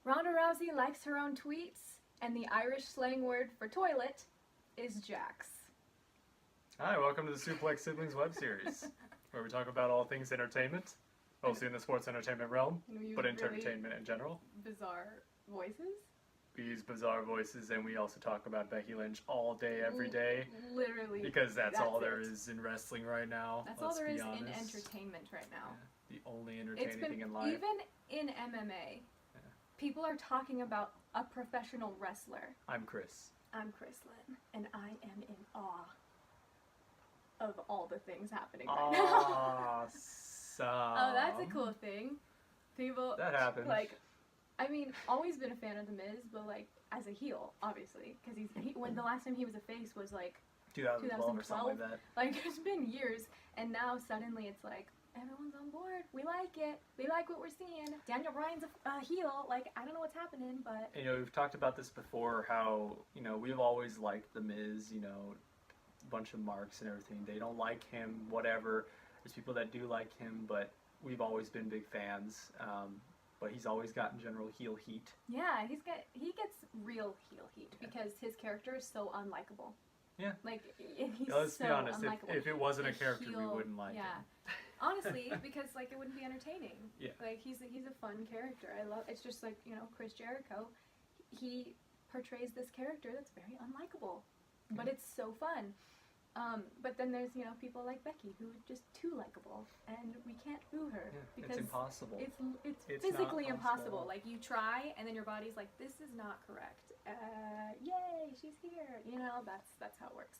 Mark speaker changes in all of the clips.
Speaker 1: Ronda Rousey likes her own tweets, and the Irish slang word for toilet is Jax.
Speaker 2: Hi, welcome to the Suplex Siblings web series, where we talk about all things entertainment, mostly in the sports entertainment realm, but entertainment in general.
Speaker 1: Bizarre voices?
Speaker 2: We use bizarre voices, and we also talk about Becky Lynch all day, every day.
Speaker 1: Literally.
Speaker 2: Because that's all there is in wrestling right now.
Speaker 1: That's all there is in entertainment right now.
Speaker 2: Yeah, the only entertaining thing in life.
Speaker 1: Even in MMA, people are talking about a professional wrestler.
Speaker 2: I'm Chris.
Speaker 1: I'm Chris Lynn, and I am in awe of all the things happening right now. Oh, that's a cool thing. People
Speaker 2: that happens.
Speaker 1: Like, I mean, always been a fan of The Miz, but like as a heel, obviously, because when the last time he was a face was like
Speaker 2: 2012 or something like that.
Speaker 1: Like, it's been years, and now suddenly it's like everyone's on board. We like it. We like what we're seeing. Daniel Bryan's a heel. Like, I don't know what's happening, but
Speaker 2: you know, we've talked about this before. How we've always liked The Miz. A bunch of marks and everything. They don't like him. Whatever. There's people that do like him, but we've always been big fans. But he's always gotten general heel heat.
Speaker 1: Yeah, he gets real heel heat because his character is so unlikable.
Speaker 2: Yeah.
Speaker 1: Like, he's
Speaker 2: let's
Speaker 1: so
Speaker 2: be honest.
Speaker 1: unlikable.
Speaker 2: If it wasn't a character, we wouldn't like him.
Speaker 1: Honestly, because like it wouldn't be entertaining.
Speaker 2: Yeah.
Speaker 1: Like he's a fun character. It's just like, Chris Jericho. He portrays this character that's very unlikable, but it's so fun. But then there's people like Becky who are just too likable, and we can't boo her because
Speaker 2: it's impossible.
Speaker 1: It's physically impossible. Like, you try, and then your body's like, this is not correct. Yay, she's here. That's how it works.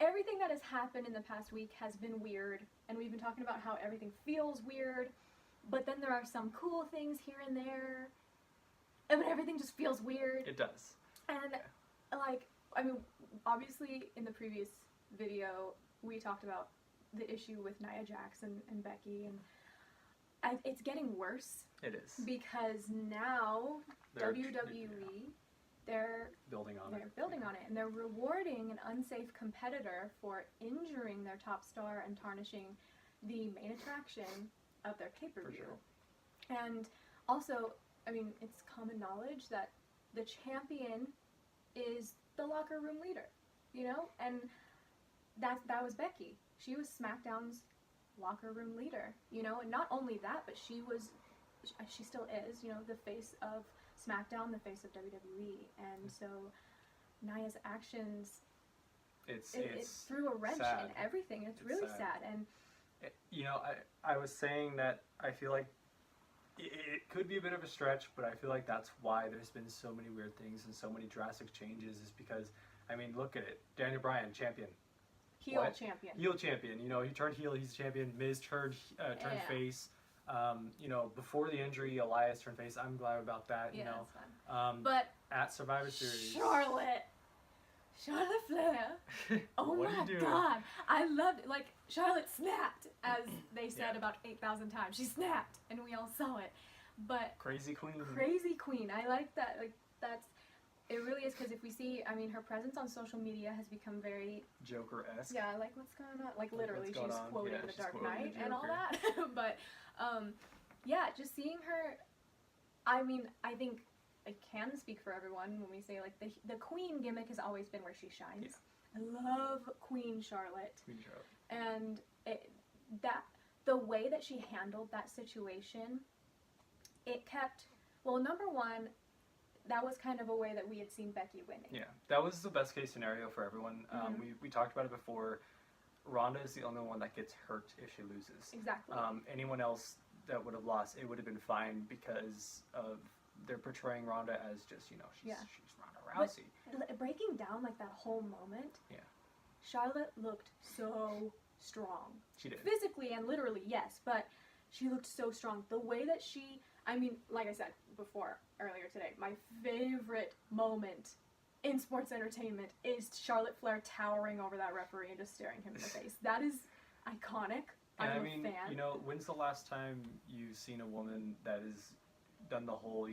Speaker 1: Everything that has happened in the past week has been weird, and we've been talking about how everything feels weird, but then there are some cool things here and there, but everything just feels weird.
Speaker 2: It does.
Speaker 1: And obviously in the previous video we talked about the issue with Nia Jax and Becky, and it's getting worse.
Speaker 2: It is.
Speaker 1: Because now WWE, they're building on it, and they're rewarding an unsafe competitor for injuring their top star and tarnishing the main attraction of their pay-per-view. Sure. And also, it's common knowledge that the champion is the locker room leader, and that was Becky. She was SmackDown's locker room leader, and not only that, but she still is, the face of SmackDown, the face of WWE, and so Nia's actions, it threw a wrench in everything. It's really sad. And
Speaker 2: I was saying that I feel like it could be a bit of a stretch, but I feel like that's why there's been so many weird things and so many drastic changes, is because, look at it. Daniel Bryan, champion.
Speaker 1: Heel champion.
Speaker 2: Heel champion. He turned heel, he's champion. Miz turned face. Before the injury, Elias turned face. I'm glad about that,
Speaker 1: That's fun. But
Speaker 2: at Survivor Series.
Speaker 1: Charlotte Flair. Oh my God. I loved it. Like, Charlotte snapped, as they said about 8,000 times. She snapped, and we all saw it. But
Speaker 2: Crazy Queen.
Speaker 1: I like that. Like, it really is, because if we see, her presence on social media has become very
Speaker 2: Joker-esque.
Speaker 1: Yeah, like, what's going on? Like, literally, she's quoting The Dark Knight and all that. But, just seeing her, I think I can speak for everyone when we say, like, the Queen gimmick has always been where she shines. Yeah. I love Queen Charlotte. And the way that she handled that situation, it kept, number one, that was kind of a way that we had seen Becky winning. Yeah,
Speaker 2: that was the best case scenario for everyone. We talked about it before. Ronda is the only one that gets hurt if she loses.
Speaker 1: Exactly.
Speaker 2: Anyone else that would have lost, it would have been fine, because of they're portraying Ronda as just, she's Ronda Rousey.
Speaker 1: But breaking down like that whole moment, Charlotte looked so strong.
Speaker 2: She did.
Speaker 1: Physically and literally, yes, but she looked so strong. The way that she, like I said before, earlier today, my favorite moment in sports entertainment is Charlotte Flair towering over that referee and just staring him in the face. That is iconic. I'm a fan.
Speaker 2: When's the last time you've seen a woman that has done the whole,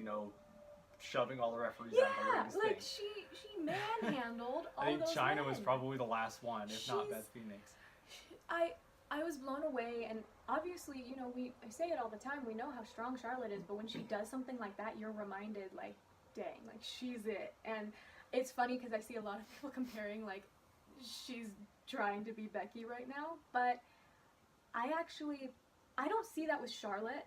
Speaker 2: shoving all the referees out of the ring thing?
Speaker 1: She manhandled all those
Speaker 2: I think China
Speaker 1: men.
Speaker 2: was probably the last one, if not Beth Phoenix.
Speaker 1: I was blown away, and obviously, you know, I say it all the time, we know how strong Charlotte is, but when she does something like that, you're reminded, like, dang, like, she's it. And it's funny because I see a lot of people comparing, like, she's trying to be Becky right now, but I don't see that with Charlotte.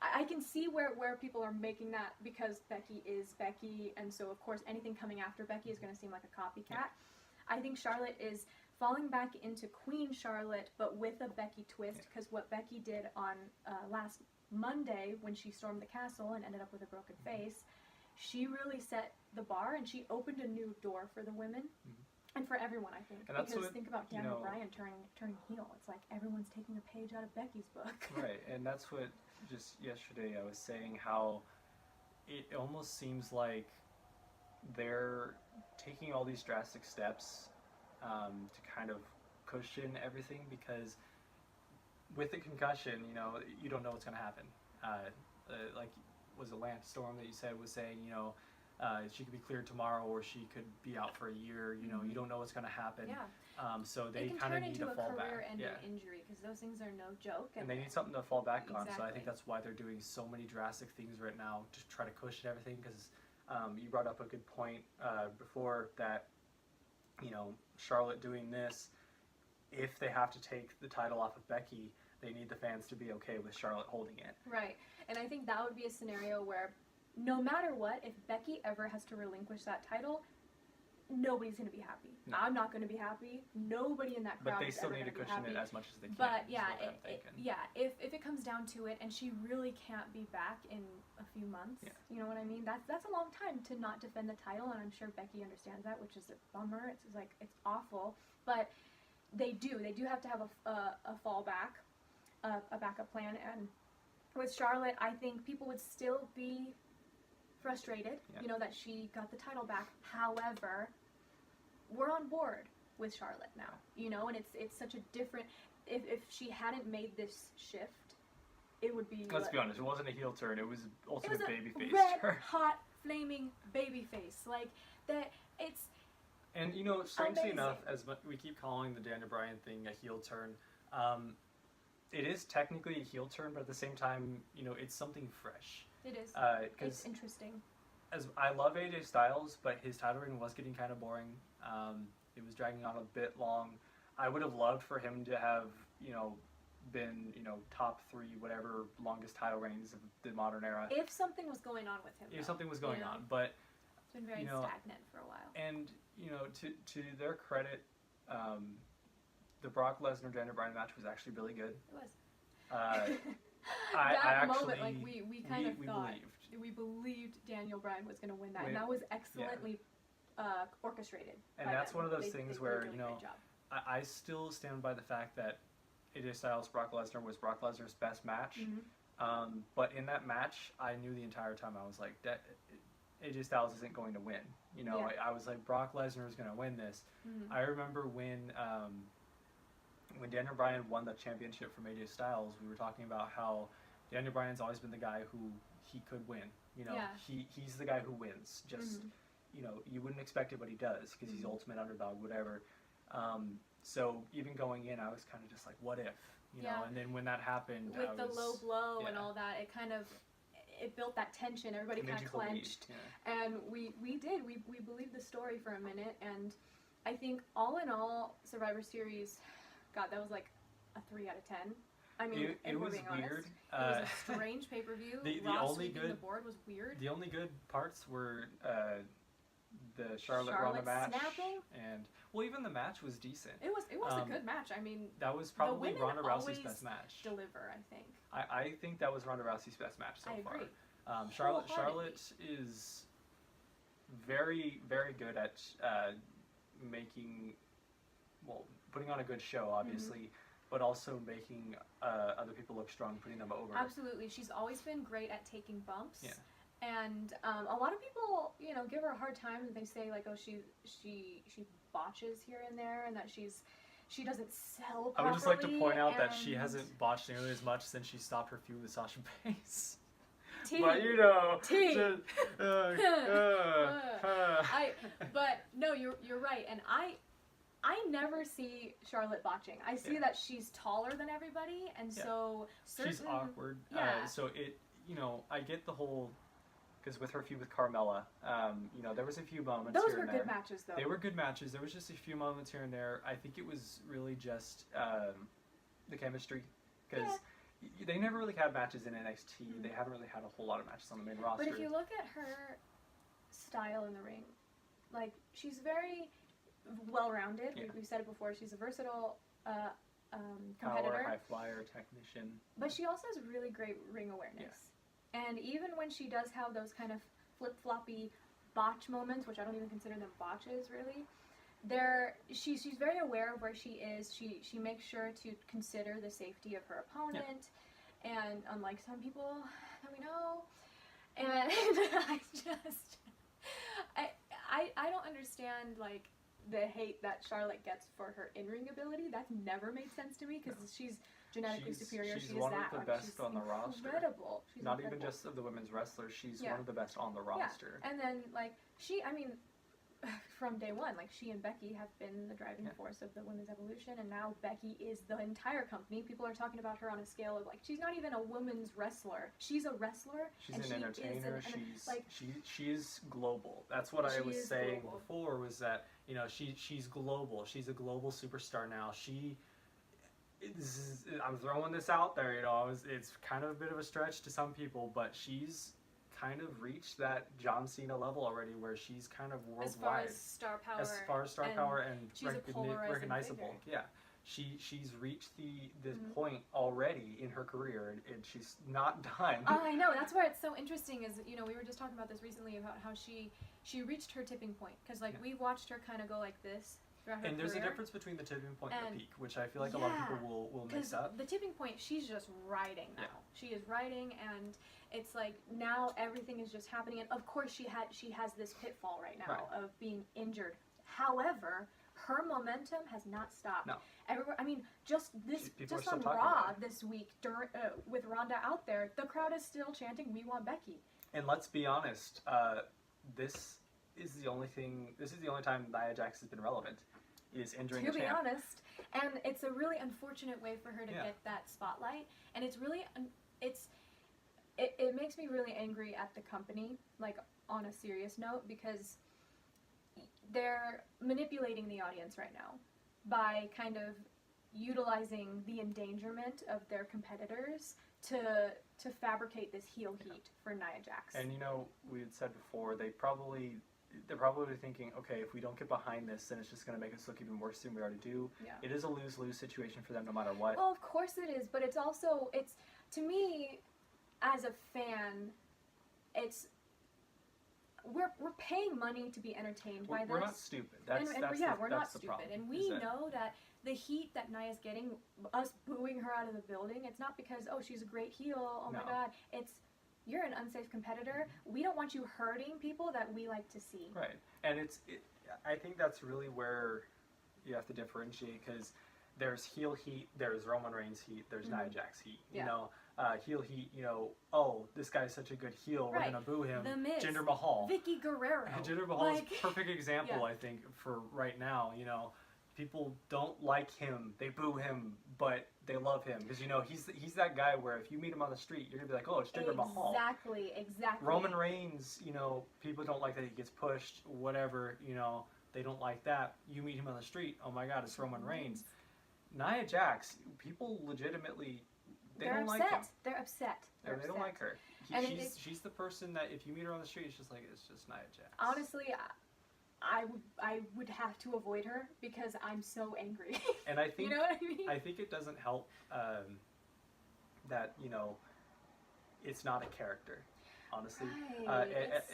Speaker 1: I can see where people are making that because Becky is Becky, and so of course anything coming after Becky is going to seem like a copycat. Yeah. I think Charlotte is falling back into Queen Charlotte, but with a Becky twist, because what Becky did on last Monday when she stormed the castle and ended up with a broken face, she really set the bar and she opened a new door for the women. And for everyone, I think. And because think about Daniel Bryan turning heel. It's like everyone's taking a page out of Becky's book.
Speaker 2: Right, and that's what just yesterday I was saying, how it almost seems like they're taking all these drastic steps to kind of cushion everything, because with the concussion, you know, you don't know what's going to happen. Like, was it Lance Storm that you said was saying, you know, she could be cleared tomorrow, or she could be out for a year. You know, you don't know what's going to happen.
Speaker 1: Yeah.
Speaker 2: So they kind of need to fall back.
Speaker 1: It can turn into a career-ending injury, because those things are no joke.
Speaker 2: And they need something to fall back on. So I think that's why they're doing so many drastic things right now to try to cushion everything. Because you brought up a good point before that, you know, Charlotte doing this, if they have to take the title off of Becky, they need the fans to be okay with Charlotte holding it.
Speaker 1: Right. And I think that would be a scenario where, no matter what, if Becky ever has to relinquish that title, nobody's going to be happy. No. I'm not going to be happy. Nobody in that crowd.
Speaker 2: But they still need to cushion it as much as they can.
Speaker 1: But yeah, if it comes down to it, and she really can't be back in a few months, you know what I mean? That's a long time to not defend the title, and I'm sure Becky understands that, which is a bummer. It's like, it's awful, but they do have to have a fallback, a backup plan. And with Charlotte, I think people would still be frustrated, you know, that she got the title back. However, we're on board with Charlotte now, you know, and it's such a different, if she hadn't made this shift, it would be,
Speaker 2: let's be honest, it wasn't a heel turn, it was ultimate babyface
Speaker 1: red
Speaker 2: turn.
Speaker 1: Hot flaming babyface, like that. It's,
Speaker 2: and you know, strangely enough, as much, we keep calling the Daniel Bryan thing a heel turn, it is technically a heel turn, but at the same time, you know, it's something fresh.
Speaker 1: It is. It's interesting.
Speaker 2: As I love AJ Styles, but his title reign was getting kind of boring. It was dragging on a bit long. I would have loved for him to have, you know, been, you know, top 3, whatever, longest title reigns of the modern era.
Speaker 1: If something was going on with him.
Speaker 2: If something was going on, but
Speaker 1: it's been very stagnant for a while.
Speaker 2: And you know, to their credit, the Brock Lesnar Daniel Bryan match was actually really good.
Speaker 1: It was.
Speaker 2: I actually,
Speaker 1: moment, like we kind of thought, we believed Daniel Bryan was going to win that, and that was excellently orchestrated.
Speaker 2: And that's one of those things where, you know, I still stand by the fact that AJ Styles Brock Lesnar was Brock Lesnar's best match. But in that match, I knew the entire time, I was like, AJ Styles isn't going to win. You know, I was like, Brock Lesnar is going to win this. I remember when Daniel Bryan won the championship from AJ Styles, we were talking about how Daniel Bryan's always been the guy who he could win. You know, he's the guy who wins. Just, you know, you wouldn't expect it, but he does, because he's ultimate underdog, whatever. So even going in, I was kind of just like, what if? You know, and then when that happened,
Speaker 1: with the low blow and all that, it kind of, it built that tension. Everybody kind of clenched, and we believed the story for a minute. And I think all in all, Survivor Series, God, that was like a 3 out of 10. I mean,
Speaker 2: it was
Speaker 1: weird.
Speaker 2: Honest,
Speaker 1: it was a strange pay-per-view.
Speaker 2: The only good,
Speaker 1: the board was weird.
Speaker 2: The only good parts were the Charlotte Ronda match,
Speaker 1: snapping,
Speaker 2: and well, even the match was decent.
Speaker 1: It was a good match. I mean,
Speaker 2: that was probably Ronda Rousey's best match.
Speaker 1: Deliver, I think.
Speaker 2: I think that was Ronda Rousey's best match so far.
Speaker 1: I agree.
Speaker 2: Charlotte is very, very good at making, well, putting on a good show, obviously, but also making other people look strong, putting them over.
Speaker 1: Absolutely. She's always been great at taking bumps. Yeah. And a lot of people, you know, give her a hard time. They say, like, oh, she botches here and there, and that she doesn't sell properly.
Speaker 2: I would just like to point out that she hasn't botched nearly as much since she stopped her feud with Sasha Banks. But you know,
Speaker 1: but no, you're right, and I never see Charlotte botching. I see that she's taller than everybody, and so
Speaker 2: she's awkward.
Speaker 1: Yeah.
Speaker 2: So it, I get the whole, because with her feud with Carmella, there was a few moments.
Speaker 1: Those
Speaker 2: here
Speaker 1: were
Speaker 2: and
Speaker 1: good
Speaker 2: there.
Speaker 1: matches, though.
Speaker 2: They were good matches. There was just a few moments here and there. I think it was really just the chemistry, because they never really had matches in NXT. Mm-hmm. They haven't really had a whole lot of matches on the main roster.
Speaker 1: But if you look at her style in the ring, like, she's very well-rounded.
Speaker 2: Yeah.
Speaker 1: We've said it before. She's a versatile competitor.
Speaker 2: Power, high flyer, technician.
Speaker 1: But she also has really great ring awareness. Yeah. And even when she does have those kind of flip-floppy botch moments, which I don't even consider them botches, really, she's very aware of where she is. She makes sure to consider the safety of her opponent. Yeah. And unlike some people that we know, and I don't understand, like, the hate that Charlotte gets for her in-ring ability. That's never made sense to me, because she's genetically superior.
Speaker 2: She's one of the best on the roster.
Speaker 1: Incredible. She's
Speaker 2: not
Speaker 1: incredible.
Speaker 2: Even just of the women's wrestlers. She's one of the best on the roster.
Speaker 1: Yeah. And then, like, from day one, like, she and Becky have been the driving force of the women's evolution, and now Becky is the entire company. People are talking about her on a scale of, like, she's not even a women's wrestler. She's a wrestler.
Speaker 2: She's an entertainer. She's global. That's what I was saying before, was that, she's global. She's a global superstar now. I'm throwing this out there, it's kind of a bit of a stretch to some people, but she's kind of reached that John Cena level already, where she's kind of worldwide.
Speaker 1: As far as star power
Speaker 2: and recognizable. Figure. Yeah. She's reached this point already in her career, and she's not done.
Speaker 1: Oh, I know. That's why it's so interesting. Is we were just talking about this recently, about how she reached her tipping point, because we watched her kind of go like this throughout her
Speaker 2: career.
Speaker 1: There's
Speaker 2: a difference between the tipping point and the peak, which I feel like a lot of people will mix up.
Speaker 1: The tipping point, she's just riding now. Yeah. She is riding, and it's like now everything is just happening. And of course, she has this pitfall right now of being injured. However, her momentum has not stopped.
Speaker 2: No.
Speaker 1: Everywhere. I mean, just on Raw this week, with Ronda out there, the crowd is still chanting, "We want Becky."
Speaker 2: And let's be honest, this is the only time Nia Jax has been relevant, is injuring a champ.
Speaker 1: To be honest, and it's a really unfortunate way for her to get that spotlight, and it's really it makes me really angry at the company, like, on a serious note, because they're manipulating the audience right now by kind of utilizing the endangerment of their competitors to fabricate this heel heat for Nia Jax.
Speaker 2: And we had said before, they're probably thinking, okay, if we don't get behind this, then it's just going to make us look even worse than we already do. Yeah. It is a lose-lose situation for them no matter what.
Speaker 1: Well, of course it is, but it's also, to me, as a fan, we're paying money to be entertained by this.
Speaker 2: We're not stupid. We're not stupid.
Speaker 1: Problem, and we know that the heat that Nia's getting, us booing her out of the building, it's not because, she's a great heel, my God. It's, you're an unsafe competitor. We don't want you hurting people that we like to see.
Speaker 2: Right. And I think that's really where you have to differentiate, because there's heel heat, there's Roman Reigns heat, there's Nia Jax heat. Heel heat, this guy's such a good heel, we're gonna boo him.
Speaker 1: The Miz,
Speaker 2: Jinder Mahal.
Speaker 1: Vicky Guerrero.
Speaker 2: Jinder Mahal is a perfect example, I think, for right now. People don't like him, they boo him, but they love him, because he's that guy where if you meet him on the street, you're gonna be like, oh, it's Jinder Mahal.
Speaker 1: Exactly.
Speaker 2: Roman Reigns, people don't like that he gets pushed, whatever, they don't like that. You meet him on the street, oh my God, it's Roman Reigns. Nia Jax, people legitimately, they don't like him.
Speaker 1: They're upset.
Speaker 2: They don't like her. She's the person that if you meet her on the street, it's just Nia Jax.
Speaker 1: Honestly, I would have to avoid her because I'm so angry.
Speaker 2: And I think
Speaker 1: you know what I mean?
Speaker 2: I think it doesn't help that it's not a character. Honestly,
Speaker 1: right.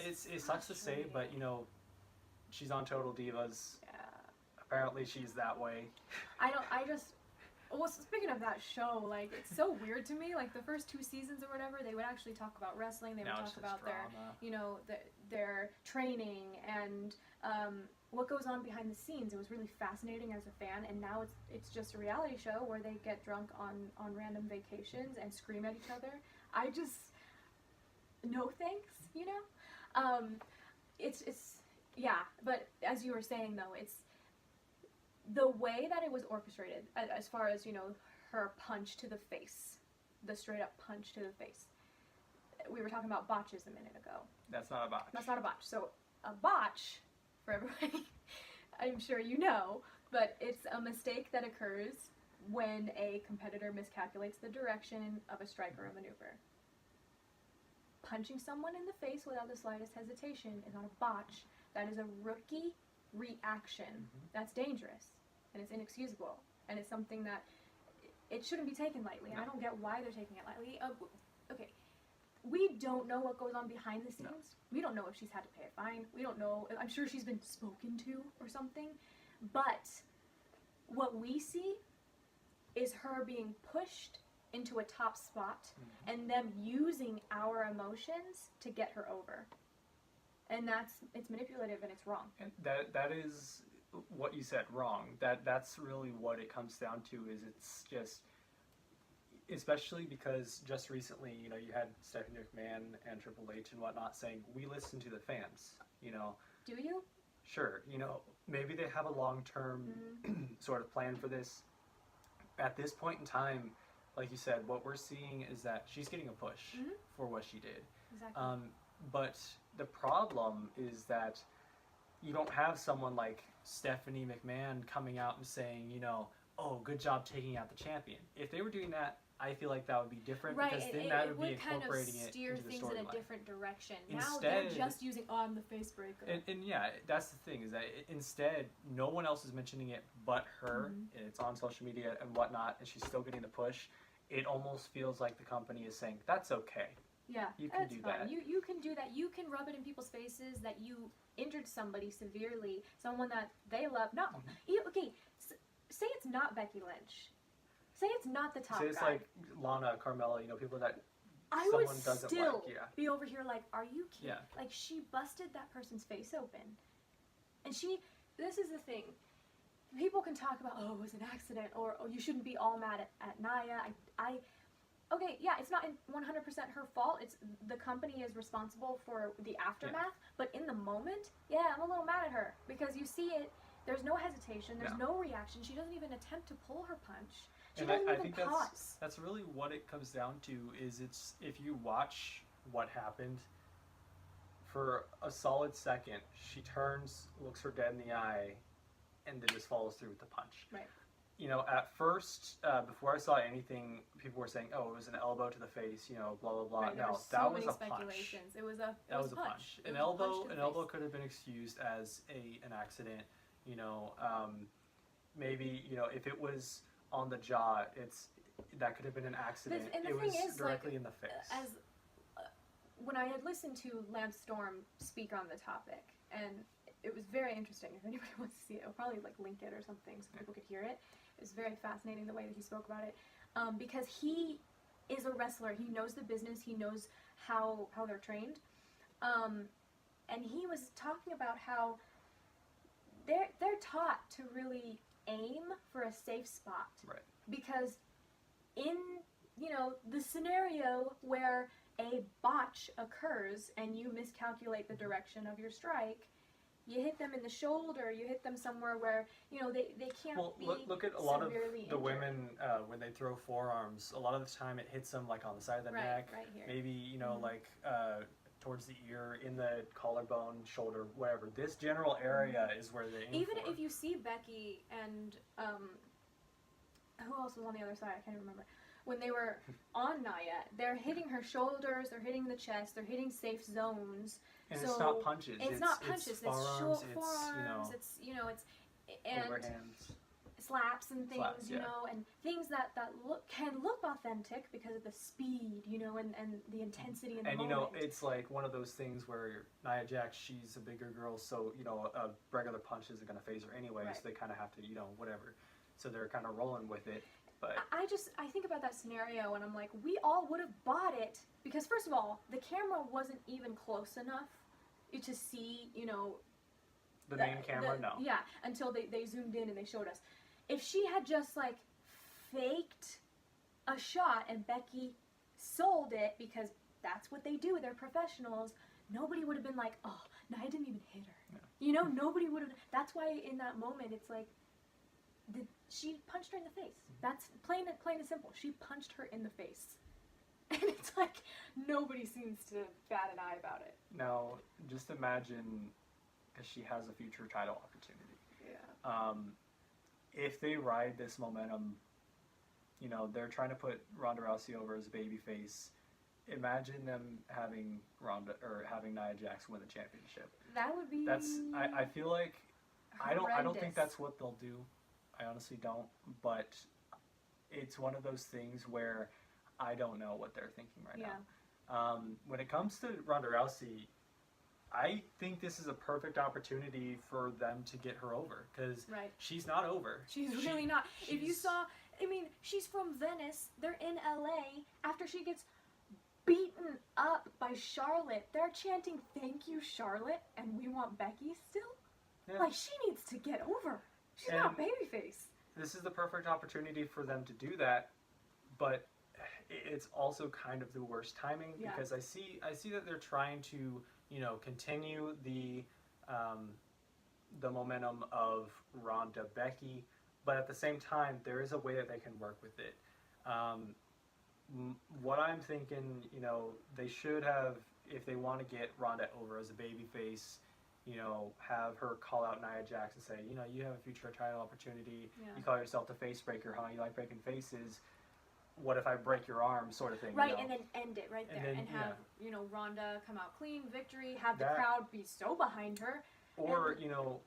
Speaker 2: It sucks to say, but she's on Total Divas.
Speaker 1: Yeah.
Speaker 2: Apparently, she's that way.
Speaker 1: Well, speaking of that show, like, it's so weird to me. Like, the first 2 seasons or whatever, they would actually talk about wrestling. They would talk about their training and what goes on behind the scenes. It was really fascinating as a fan. And now it's just a reality show where they get drunk on random vacations and scream at each other. No thanks, But as you were saying, though, the way that it was orchestrated, as far as, you know, her punch to the face, the straight up punch to the face. We were talking about botches a minute ago.
Speaker 2: That's not a botch.
Speaker 1: That's not a botch. So a botch, for everybody, I'm sure you know, but it's a mistake that occurs when a competitor miscalculates the direction of a strike or a maneuver. Punching someone in the face without the slightest hesitation is not a botch. That is a rookie reaction. That's dangerous, and it's inexcusable, and it's something that it shouldn't be taken lightly. And I don't get why they're taking it lightly. Okay, we don't know what goes on behind the scenes. No. We don't know if she's had to pay a fine. We don't know. I'm sure she's been spoken to or something. But what we see is her being pushed into a top spot and them using our emotions to get her over. And it's manipulative and it's wrong.
Speaker 2: And that is what you said, wrong. That's really what it comes down to, is it's just, especially because just recently, you know, you had Stephanie McMahon and Triple H and whatnot saying, we listen to the fans, you know.
Speaker 1: Do you?
Speaker 2: Sure, you know, maybe they have a long-term sort of plan for this. At this point in time, like you said, what we're seeing is that she's getting a push for what she did.
Speaker 1: Exactly.
Speaker 2: But the problem is that you don't have someone like Stephanie McMahon coming out and saying, you know, oh, good job taking out the champion. If they were doing that, I feel like that would be different, because then that would be incorporating it into the storyline. It would kind of steer things in a different
Speaker 1: direction. Now they're just using on the face breaker.
Speaker 2: And yeah, that's the thing, is that instead, no one else is mentioning it but her, and it's on social media and whatnot, and she's still getting the push. It almost feels like the company is saying, that's okay.
Speaker 1: Yeah,
Speaker 2: you can do
Speaker 1: fine.
Speaker 2: that.
Speaker 1: You can do that. You can rub it in people's faces that you injured somebody severely, someone that they love. No, okay, say it's not Becky Lynch. Say it's not the top guy.
Speaker 2: Say it's like Lana, Carmella, you know, people that
Speaker 1: I
Speaker 2: someone
Speaker 1: would
Speaker 2: doesn't
Speaker 1: still
Speaker 2: like. Yeah.
Speaker 1: be over here like, are you kidding?
Speaker 2: Yeah.
Speaker 1: Like, she busted that person's face open. And this is the thing. People can talk about, oh, it was an accident, or oh, you shouldn't be all mad at Nia. Okay, yeah, it's not 100% her fault. It's the company is responsible for the aftermath. But in the moment, yeah, I'm a little mad at her, because you see it. There's no hesitation. There's no reaction. She doesn't even attempt to pull her punch. She doesn't even pause.
Speaker 2: That's really what it comes down to. Is it's, if you watch what happened, for a solid second, she turns, looks her dead in the eye, and then just follows through with the punch.
Speaker 1: Right.
Speaker 2: You know, at first, before I saw anything, people were saying, "Oh, it was an elbow to the face," you know, blah blah blah.
Speaker 1: Right,
Speaker 2: no, that was a punch.
Speaker 1: It was a
Speaker 2: punch. An elbow could have been excused as an accident. You know, maybe, you know, if it was on the jaw, that could have been an accident. It was directly in the face.
Speaker 1: When I had listened to Lance Storm speak on the topic, and it was very interesting. If anybody wants to see it, I'll probably like link it or something so people could hear it. It was very fascinating the way that he spoke about it, because he is a wrestler. He knows the business. He knows how they're trained, and he was talking about how they're taught to really aim for a safe spot.
Speaker 2: Right.
Speaker 1: Because in, you know, the scenario where a botch occurs and you miscalculate the direction of your strike, you hit them in the shoulder, you hit them somewhere where, you know, they can't be
Speaker 2: look at a lot of the
Speaker 1: injured.
Speaker 2: women when they throw forearms. A lot of the time it hits them like on the side of the neck,
Speaker 1: right here.
Speaker 2: maybe, you know, like towards the ear, in the collarbone, shoulder, whatever. This general area is where they aim
Speaker 1: Even
Speaker 2: for.
Speaker 1: if you see Becky and who else was on the other side? I can't remember. When they were on Nia, they're hitting her shoulders, they're hitting the chest, they're hitting safe zones.
Speaker 2: And so it's not punches.
Speaker 1: It's not punches. It's
Speaker 2: forearms.
Speaker 1: Forearms. It's, you know, it's and
Speaker 2: overhands.
Speaker 1: Slaps and things, you know, and things that can look authentic because of the speed, you know, and the intensity in the moment.
Speaker 2: And, you know, it's like one of those things where Nia Jax, she's a bigger girl, so, you know, a regular punch isn't going to phase her anyway, so they kind of have to, you know, whatever. So they're kind of rolling with it. But
Speaker 1: I think about that scenario and I'm like, we all would have bought it, because first of all, the camera wasn't even close enough to see, you know,
Speaker 2: the main camera, no.
Speaker 1: Yeah, until they zoomed in and they showed us. If she had just like faked a shot and Becky sold it, because that's what they do, they're professionals, nobody would have been like, oh, Nia didn't even hit her.
Speaker 2: No.
Speaker 1: You know, nobody would have. That's why in that moment it's like, she punched her in the face. That's plain and simple. She punched her in the face. And it's like, nobody seems to bat an eye about it.
Speaker 2: Now, just imagine, because she has a future title opportunity.
Speaker 1: Yeah.
Speaker 2: If they ride this momentum, you know, they're trying to put Ronda Rousey over as a babyface. Imagine them having Nia Jax win the championship.
Speaker 1: That would be.
Speaker 2: I feel like
Speaker 1: horrendous.
Speaker 2: I don't think that's what they'll do. I honestly don't. But it's one of those things where I don't know what they're thinking right now. When it comes to Ronda Rousey, I think this is a perfect opportunity for them to get her over, because she's not over.
Speaker 1: She's really not. If you saw, I mean, she's from Venice. They're in LA. After she gets beaten up by Charlotte, they're chanting, "Thank you, Charlotte," and we want Becky still? Yeah. Like, she needs to get over. She's not babyface.
Speaker 2: This is the perfect opportunity for them to do that, but it's also kind of the worst timing, because I see that they're trying to, you know, continue the momentum of Ronda Becky, but at the same time there is a way that they can work with it. What I'm thinking, you know, they should have, if they want to get Ronda over as a babyface, you know, have her call out Nia Jax and say, you know, you have a future title opportunity. You call yourself the face breaker, huh? You like breaking faces. What if I break your arm, sort of thing.
Speaker 1: Right,
Speaker 2: you know?
Speaker 1: and then end it right there, and have, you know, Ronda come out clean, victory, have the crowd be so behind her.
Speaker 2: Or, you know,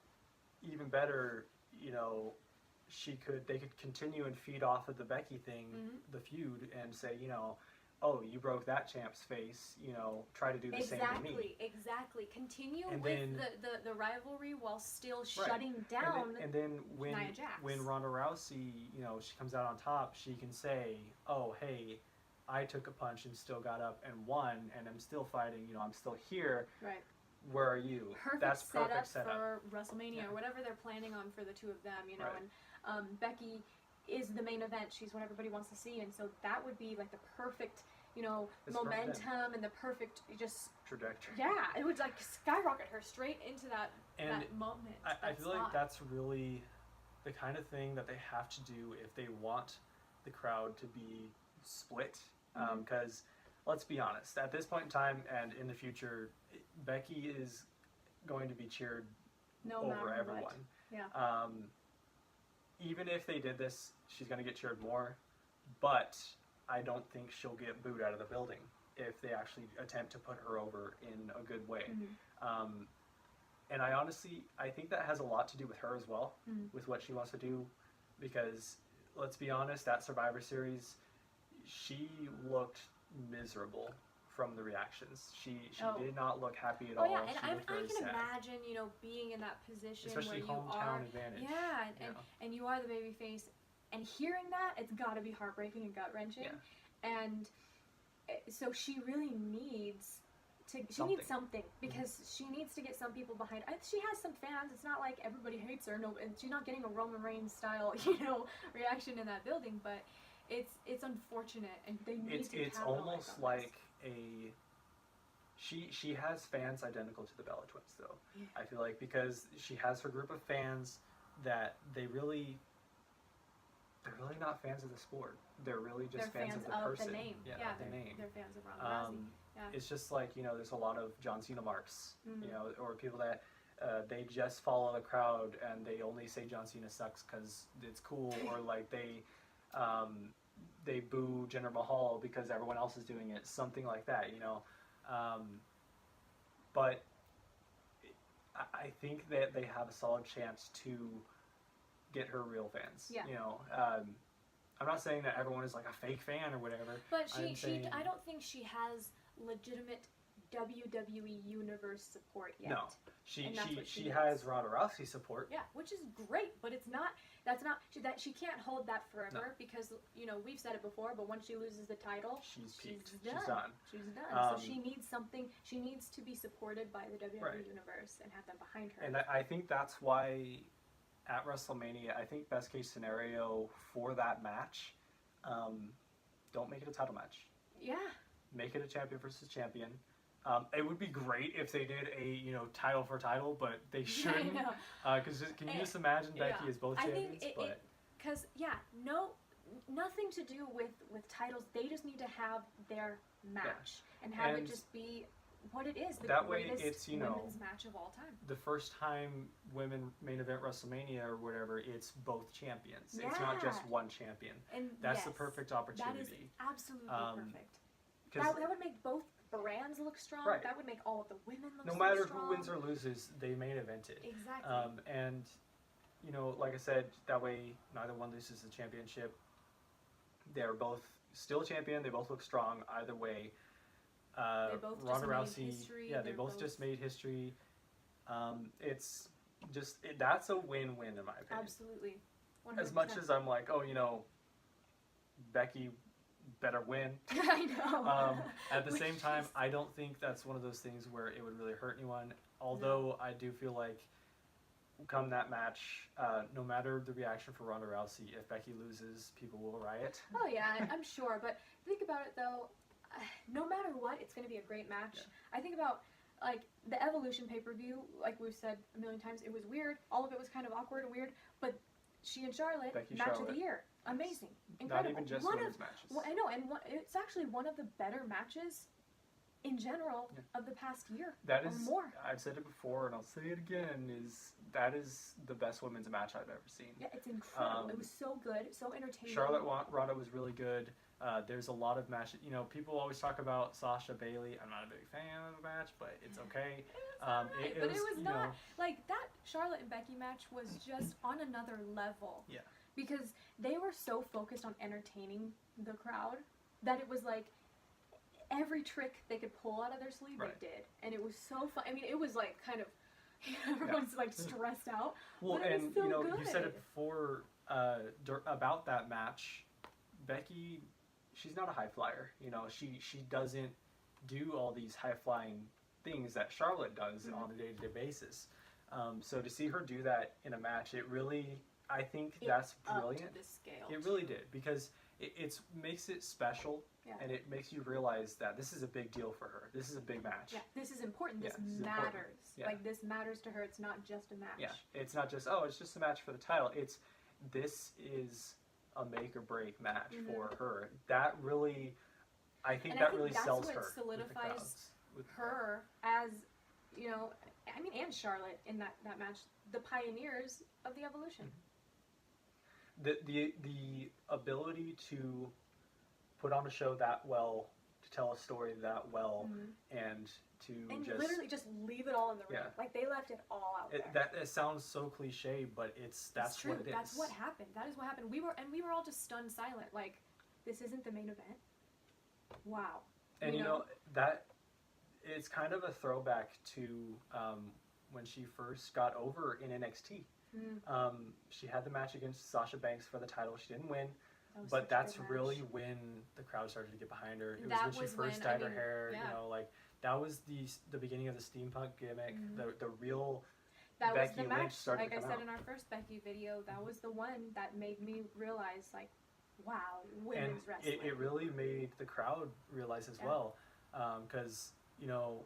Speaker 2: even better, you know, they could continue and feed off of the Becky thing, the feud, and say, you know, oh, you broke that champ's face, you know, try to do the same to me.
Speaker 1: Exactly. Continue with the rivalry while still shutting down
Speaker 2: and then when
Speaker 1: Nia Jax.
Speaker 2: When Ronda Rousey, you know, she comes out on top, she can say, oh, hey, I took a punch and still got up and won, and I'm still fighting, you know, I'm still here.
Speaker 1: Right.
Speaker 2: Where are you?
Speaker 1: Perfect setup for WrestleMania, or whatever they're planning on for the two of them, you know, and Becky is the main event. She's what everybody wants to see, and so that would be like the perfect, you know, momentum and the perfect just
Speaker 2: trajectory.
Speaker 1: Yeah, it would like skyrocket her straight into that moment.
Speaker 2: I feel like that's really the kind of thing that they have to do if they want the crowd to be split. Because let's be honest, at this point in time and in the future, Becky is going to be cheered over everyone.
Speaker 1: What. Yeah.
Speaker 2: Even if they did this, she's going to get cheered more, but I don't think she'll get booed out of the building if they actually attempt to put her over in a good way. And I think that has a lot to do with her as well, with what she wants to do, because let's be honest, that Survivor Series, she looked miserable from the reactions. She did not look happy at all.
Speaker 1: Yeah, and
Speaker 2: I can
Speaker 1: imagine, you know, being in that position,
Speaker 2: especially
Speaker 1: where you
Speaker 2: hometown
Speaker 1: are,
Speaker 2: advantage.
Speaker 1: And you are the baby face, and hearing that, it's got to be heartbreaking and gut wrenching. And so she really needs needs something, because she needs to get some people behind. She has some fans. It's not like everybody hates her. No, and she's not getting a Roman Reigns style, you know, reaction in that building. But it's unfortunate, and they need to.
Speaker 2: It's almost like she has fans identical to the Bella Twins, though. I feel like, because she has her group of fans that they're really not fans of the sport. They're really just fans of the person.
Speaker 1: The name.
Speaker 2: The name.
Speaker 1: They're fans of Ronda Rousey.
Speaker 2: It's just like, you know, there's a lot of John Cena marks, you know, or people that they just follow the crowd and they only say John Cena sucks because it's cool, or like they boo Jinder Mahal because everyone else is doing it, something like that, you know. But I think that they have a solid chance to get her real fans. You know, I'm not saying that everyone is like a fake fan or whatever.
Speaker 1: But I don't think she has legitimate WWE Universe support yet.
Speaker 2: No, she has Ronda Rousey support.
Speaker 1: Yeah, which is great, but she can't hold that forever, because, you know, we've said it before, but once she loses the title, she's done. She's done. So she needs something. She needs to be supported by the WWE Universe and have them behind her.
Speaker 2: And I think that's why at WrestleMania, I think best case scenario for that match, don't make it a title match.
Speaker 1: Yeah.
Speaker 2: Make it a champion versus champion. It would be great if they did a title for title, but they shouldn't. Because can you just imagine Becky as both champions?
Speaker 1: Because nothing to do with titles. They just need to have their match and have it just be what it is. The greatest women's match of all time.
Speaker 2: The first time women main event WrestleMania or whatever, it's both champions. It's not just one champion. And that's the perfect opportunity.
Speaker 1: That is absolutely perfect. That would make both brands look strong. Right. That would make all of the women look strong.
Speaker 2: No matter who wins or loses, they main evented.
Speaker 1: Exactly.
Speaker 2: And like I said, that way neither one loses the championship. They're both still champion. They both look strong either way.
Speaker 1: They both
Speaker 2: Ronda
Speaker 1: just
Speaker 2: Rousey,
Speaker 1: made history.
Speaker 2: they both just made history. It's just that's a win-win in my opinion.
Speaker 1: Absolutely. 100%.
Speaker 2: As much as I'm like, Becky better win.
Speaker 1: I know.
Speaker 2: At the same time, I don't think that's one of those things where it would really hurt anyone. Although I do feel like come that match, no matter the reaction for Ronda Rousey, if Becky loses, people will riot.
Speaker 1: Oh yeah, I'm sure. But think about it though, no matter what, it's going to be a great match. Yeah. I think about like the Evolution pay-per-view, like we've said a million times, it was weird. All of it was kind of awkward and weird, but she and Charlotte, match of the year. Amazing. Incredible.
Speaker 2: Not even just women's matches.
Speaker 1: Well, I know, and it's actually one of the better matches in general of the past year.
Speaker 2: That is
Speaker 1: more.
Speaker 2: I've said it before and I'll say it again, that is the best women's match I've ever seen.
Speaker 1: Yeah, it's incredible. It was so good, so entertaining.
Speaker 2: Charlotte Ronda was really good. There's a lot of matches. People always talk about Sasha Bailey. I'm not a big fan of the match, but it's okay.
Speaker 1: It was not like that. Charlotte and Becky match was just on another level.
Speaker 2: Yeah.
Speaker 1: Because they were so focused on entertaining the crowd that it was like every trick they could pull out of their sleeve they did, and it was so fun. I mean, it was like kind of everyone's like stressed out.
Speaker 2: Well,
Speaker 1: but
Speaker 2: and
Speaker 1: so
Speaker 2: you said it before about that match. Becky, she's not a high flyer. She doesn't do all these high flying things that Charlotte does on a day-to-day basis. So to see her do that in a match, I think that's brilliant.
Speaker 1: Upped the scale.
Speaker 2: It really did, because it makes it special, and it makes you realize that this is a big deal for her. This is a big match.
Speaker 1: Yeah, this is important. This matters. Important. Yeah. Like, this matters to her. It's not just a match.
Speaker 2: Yeah, it's not just, it's just a match for the title. This is a make or break match for her. That really, I think really sells her.
Speaker 1: That's what solidifies her as, and Charlotte in that match, the pioneers of the Evolution.
Speaker 2: The ability to put on a show that well, to tell a story that well, and
Speaker 1: literally just leave it all in the ring. Like, they left it all out there.
Speaker 2: It sounds so cliche, but that's
Speaker 1: true.
Speaker 2: What it is.
Speaker 1: That's what happened. That is what happened. We were all just stunned silent. Like, this isn't the main event. Wow.
Speaker 2: And that it's kind of a throwback to when she first got over in NXT. She had the match against Sasha Banks for the title. She didn't win, but that's really when the crowd started to get behind her. It was when she first dyed her hair. That was the beginning of the steampunk gimmick. The real Becky
Speaker 1: was the match.
Speaker 2: Lynch started
Speaker 1: like
Speaker 2: to come
Speaker 1: I said
Speaker 2: out.
Speaker 1: in our first Becky video, that was the one that made me realize, like, wow, women's wrestling.
Speaker 2: It really made the crowd realize as well, because no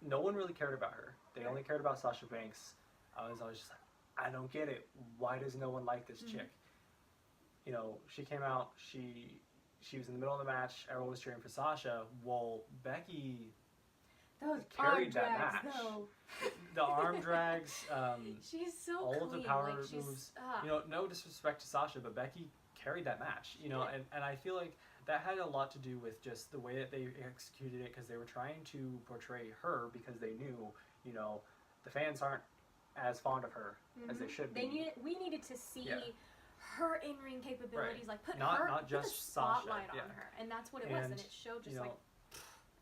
Speaker 2: one really cared about her. They only cared about Sasha Banks. I was always just like, I don't get it. Why does no one like this chick? She came out. She was in the middle of the match. Everyone was cheering for Sasha. Well, Becky carried that match. The arm drags.
Speaker 1: She's so
Speaker 2: all
Speaker 1: clean.
Speaker 2: of the power
Speaker 1: like,
Speaker 2: moves. No disrespect to Sasha, but Becky carried that match. And I feel like that had a lot to do with just the way that they executed it, because they were trying to portray her, because they knew, the fans aren't as fond of her as they should be.
Speaker 1: We needed to see her in-ring capabilities, like put
Speaker 2: not just
Speaker 1: put the spotlight
Speaker 2: Sasha,
Speaker 1: on her, and that's what it was, and it showed just like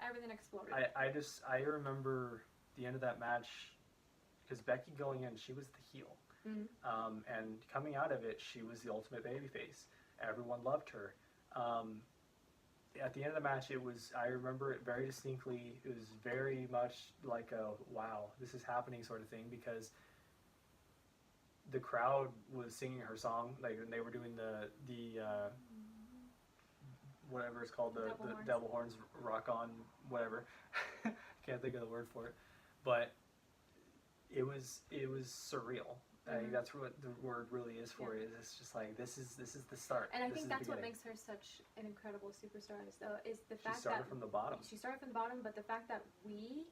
Speaker 1: everything exploded.
Speaker 2: I remember the end of that match, because Becky going in, she was the heel, and coming out of it, she was the ultimate babyface. Everyone loved her. At the end of the match, I remember it very distinctly. It was very much like a, wow, this is happening sort of thing, because the crowd was singing her song, like when they were doing the whatever it's called, the Devil Horns Rock On, whatever. can't think of the word for it, but it was surreal. I think that's what the word really is for it. It's just like this is the start.
Speaker 1: And I think that's what makes her such an incredible superstar. Though is the fact that
Speaker 2: she started from the bottom.
Speaker 1: She started from the bottom, but the fact that we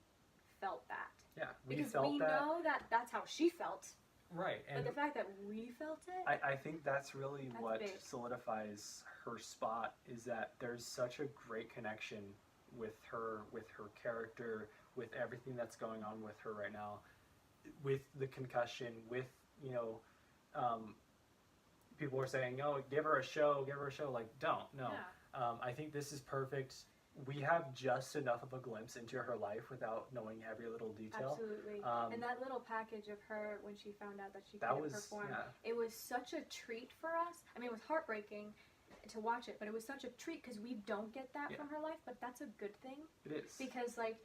Speaker 1: felt that.
Speaker 2: Yeah,
Speaker 1: because we know that that's how she felt.
Speaker 2: Right, and
Speaker 1: but the fact that we felt it.
Speaker 2: I think that's really what
Speaker 1: big.
Speaker 2: solidifies her spot, is that there's such a great connection with her character, with everything that's going on with her right now, with the concussion, with people were saying, "Oh, give her a show." Like, don't. No.
Speaker 1: Yeah.
Speaker 2: I think this is perfect. We have just enough of a glimpse into her life without knowing every little detail.
Speaker 1: Absolutely. And that little package of her when she found out that she couldn't perform, it was such a treat for us. I mean, it was heartbreaking to watch it, but it was such a treat because we don't get that from her life, but that's a good thing.
Speaker 2: It is.
Speaker 1: Because like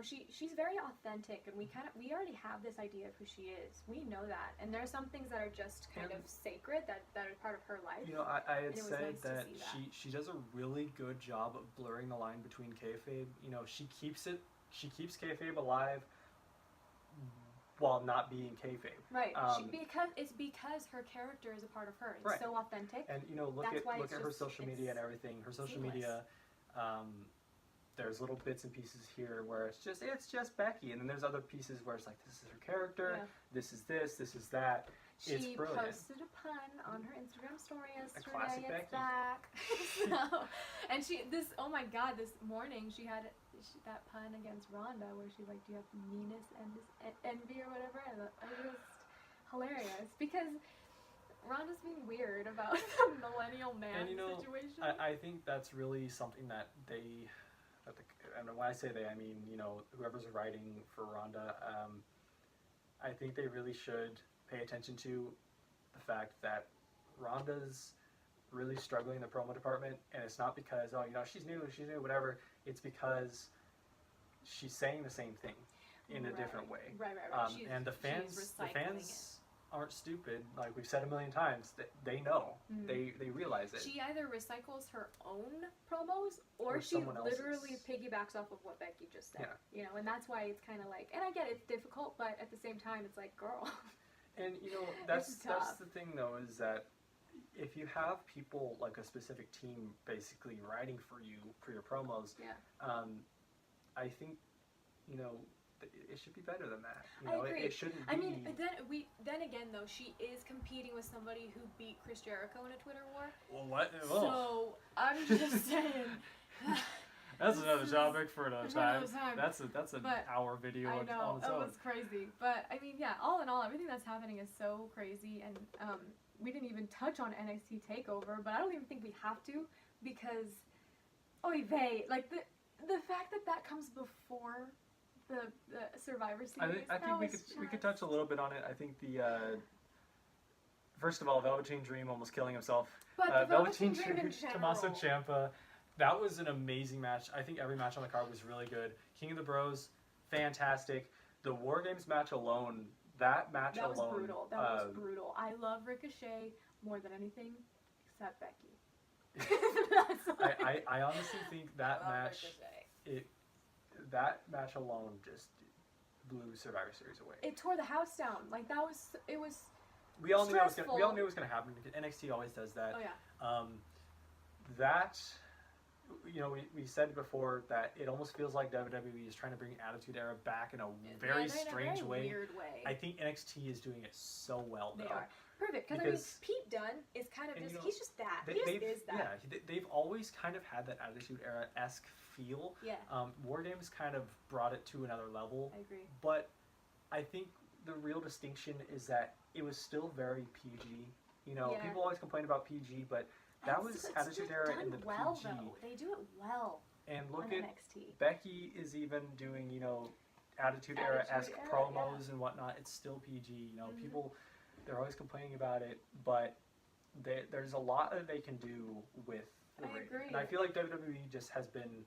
Speaker 1: she's very authentic, and we already have this idea of who she is. We know that. And there are some things that are just kind of sacred that are part of her life.
Speaker 2: I had said that she does a really good job of blurring the line between kayfabe. She keeps kayfabe alive while not being kayfabe.
Speaker 1: Right. Because her character is a part of her. It's so authentic.
Speaker 2: And look at her social media and everything. Her social media, there's little bits and pieces here where it's just Becky, and then there's other pieces where it's like, this is her character, this is that. It's brilliant.
Speaker 1: She posted a pun on her Instagram story yesterday.
Speaker 2: A classic Becky.
Speaker 1: Back. And oh my god, this morning she had that pun against Rhonda where she's like, do you have meanness and envy or whatever? And it was just hilarious because Rhonda's being weird about the millennial man situation.
Speaker 2: I think that's really something that and when I say they, I mean, whoever's writing for Rhonda, I think they really should pay attention to the fact that Rhonda's really struggling in the promo department, and it's not because, she's new, whatever. It's because she's saying the same thing in a different way.
Speaker 1: Right.
Speaker 2: And the fans aren't stupid. Like we've said a million times, they know. Mm-hmm. They realize it.
Speaker 1: She either recycles her own promos or she literally piggybacks off of what Becky just said. Yeah. And that's why it's kind of like, and I get it's difficult, but at the same time, it's like, girl.
Speaker 2: And that's the thing though, is that if you have people like a specific team basically writing for you for your promos, I think it should be better than that.
Speaker 1: I agree.
Speaker 2: It shouldn't be.
Speaker 1: I mean, then again though, she is competing with somebody who beat Chris Jericho in a Twitter war.
Speaker 2: Well, what?
Speaker 1: So I'm just saying.
Speaker 2: That's another topic for another time. That's an hour video on its own.
Speaker 1: That was crazy. But I mean, all in all, everything that's happening is so crazy, and we didn't even touch on NXT TakeOver, but I don't even think we have to because, like the fact that comes before the Survivor Series.
Speaker 2: I think we could touch a little bit on it. I think first of all, Velveteen Dream almost killing himself.
Speaker 1: But Velveteen Dream
Speaker 2: Tommaso Ciampa. That was an amazing match. I think every match on the card was really good. King of the Bros, fantastic. The War Games match alone, that was
Speaker 1: brutal. That was brutal. I love Ricochet more than anything except Becky.
Speaker 2: I honestly think that match alone just blew Survivor Series away.
Speaker 1: It tore the house down. Like it was.
Speaker 2: We all knew it was gonna happen. NXT always does that.
Speaker 1: Oh
Speaker 2: yeah. We said before that it almost feels like WWE is trying to bring Attitude Era back in a very strange way.
Speaker 1: Weird way.
Speaker 2: I think NXT is doing it so well, though.
Speaker 1: They are. Perfect, because Pete Dunne is kind of he's just that. He just is that.
Speaker 2: Yeah, they've always kind of had that Attitude Era-esque feel.
Speaker 1: Yeah.
Speaker 2: War Games kind of brought it to another level.
Speaker 1: I agree.
Speaker 2: But I think the real distinction is that it was still very PG. People always complain about PG, but that was Attitude Era in the PG.
Speaker 1: Though. They do it well.
Speaker 2: And look at
Speaker 1: NXT.
Speaker 2: Becky is even doing, Attitude Era-esque promos and whatnot. It's still PG. People, they're always complaining about it, but there's a lot that they can do with the rating.
Speaker 1: Agree.
Speaker 2: And I feel like WWE just has been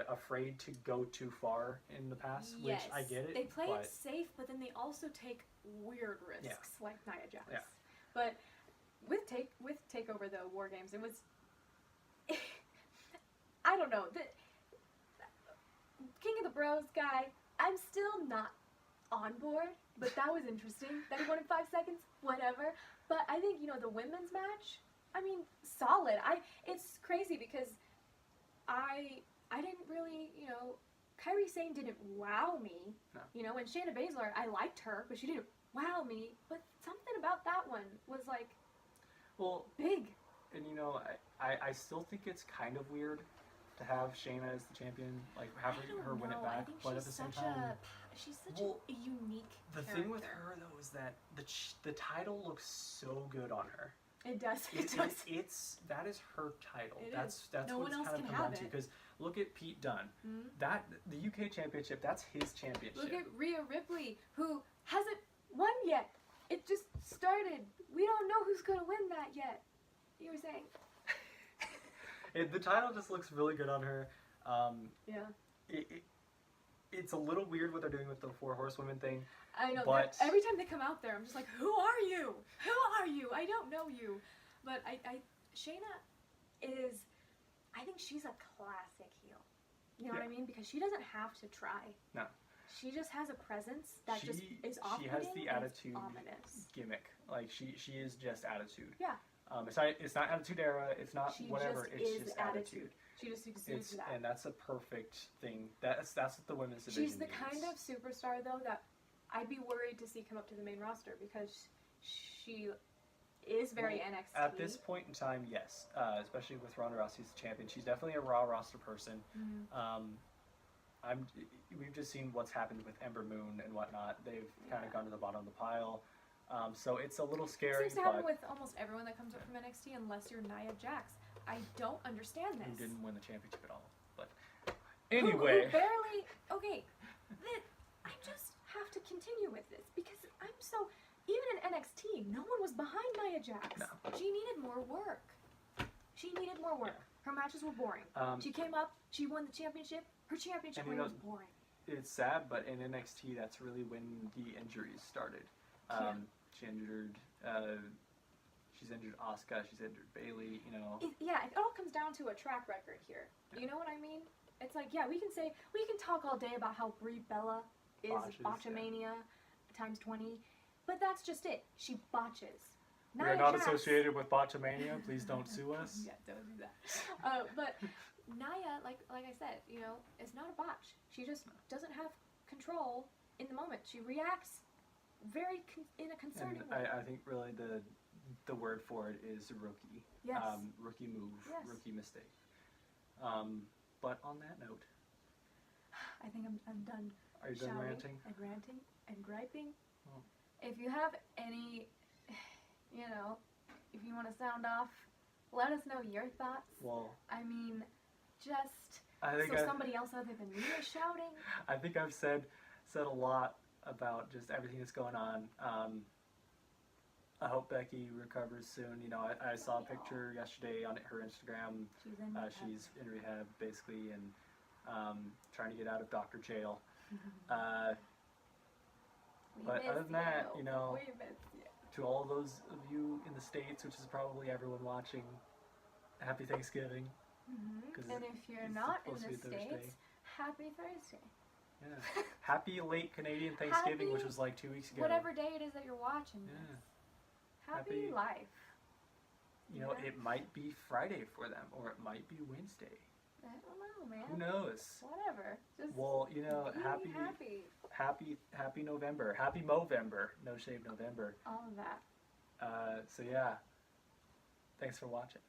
Speaker 2: afraid to go too far in the past, which I get it.
Speaker 1: They play it safe, but then they also take weird risks, like Nia Jax.
Speaker 2: Yeah.
Speaker 1: But with TakeOver, though, War Games, it was... I don't know. King of the bros guy, I'm still not on board, but that was interesting. That he won in 5 seconds, whatever. But I think, you know, the women's match, I mean, solid. It's crazy because I didn't really, you know, Kairi Sane didn't wow me.
Speaker 2: No.
Speaker 1: You know, and Shayna Baszler, I liked her, but she didn't wow me. But something about that one was like,
Speaker 2: well,
Speaker 1: big.
Speaker 2: And you know, I still think it's kind of weird to have Shayna as the champion, like having her win it back, but at the same time,
Speaker 1: she's such a unique
Speaker 2: the
Speaker 1: character.
Speaker 2: thing with her though is that the title looks so good on her.
Speaker 1: It does.
Speaker 2: That is her title. That's
Speaker 1: no
Speaker 2: what
Speaker 1: one
Speaker 2: it's
Speaker 1: else
Speaker 2: kind of
Speaker 1: can
Speaker 2: come
Speaker 1: have
Speaker 2: down to.
Speaker 1: it.
Speaker 2: Because look at Pete Dunne. The UK Championship. That's his championship.
Speaker 1: Look at Rhea Ripley, who hasn't won yet. It just started. We don't know who's gonna win that yet. You were saying.
Speaker 2: The title just looks really good on her.
Speaker 1: Yeah.
Speaker 2: It's a little weird what they're doing with the 4 horsewomen thing.
Speaker 1: I know,
Speaker 2: but
Speaker 1: every time they come out there, I'm just like, who are you? Who are you? I don't know you. But Shayna is, I think she's a classic heel. You know what I mean? Because she doesn't have to try.
Speaker 2: No.
Speaker 1: She just has a presence that just is off-putting.
Speaker 2: She has the attitude
Speaker 1: ominous
Speaker 2: gimmick. Like, she is just attitude.
Speaker 1: Yeah.
Speaker 2: It's not Attitude Era. It's not whatever. It's just attitude.
Speaker 1: She just exudes that.
Speaker 2: And that's a perfect thing. That's what the women's division
Speaker 1: She's the
Speaker 2: needs.
Speaker 1: kind of superstar, though, that I'd be worried to see come up to the main roster because she is very NXT.
Speaker 2: At this point in time, yes. Especially with Ronda Rousey as the champion. She's definitely a Raw roster person. We've just seen what's happened with Ember Moon and whatnot. They've kind of gone to the bottom of the pile. So it's a little scary.
Speaker 1: It seems to happen with almost everyone that comes up from NXT unless you're Nia Jax. I don't understand this.
Speaker 2: Who didn't win the championship at all. But anyway.
Speaker 1: Who barely... Okay. I just have to continue with this because I'm so... Even in NXT, no one was behind Nia Jax.
Speaker 2: No.
Speaker 1: She needed more work. Her matches were boring. She came up, she won the championship. Her championship reign was boring.
Speaker 2: It's sad, but in NXT, that's really when the injuries started. She injured... she's injured Asuka, she's injured Bayley, you know.
Speaker 1: It all comes down to a track record here. Yeah. You know what I mean? It's like, we can talk all day about how Brie Bella is botchamania times 20, but that's just it. She botches.
Speaker 2: We are not associated with botchamania. Please don't sue us.
Speaker 1: Yeah, don't do that. But Nia, like I said, you know, is not a botch. She just doesn't have control in the moment. She reacts in a concerning way.
Speaker 2: I think really the word for it is rookie.
Speaker 1: Yes.
Speaker 2: Rookie move, rookie mistake. But on that note,
Speaker 1: I think I'm done.
Speaker 2: Are you done ranting?
Speaker 1: And ranting and griping.
Speaker 2: Oh.
Speaker 1: If you have any, you know, if you want to sound off, let us know your thoughts.
Speaker 2: Well,
Speaker 1: I mean, somebody else other than me is shouting.
Speaker 2: I think I've said a lot about just everything that's going on. I hope Becky recovers soon. You know, I saw a picture yesterday on her Instagram. She's in rehab, basically, and trying to get out of doctor jail. But other than that, you know, to all those of you in the States, which is probably everyone watching, happy Thanksgiving.
Speaker 1: And if you're not in the States, happy Thursday.
Speaker 2: Yeah. Happy late Canadian Thanksgiving, which was like 2 weeks ago.
Speaker 1: Whatever day it is that you're watching this. Happy life.
Speaker 2: You know, it might be Friday for them, or it might be Wednesday.
Speaker 1: I don't know, man.
Speaker 2: Who knows?
Speaker 1: Whatever. Just
Speaker 2: you know, happy November. Happy Movember. No Shave November.
Speaker 1: All of that.
Speaker 2: So yeah. Thanks for watching.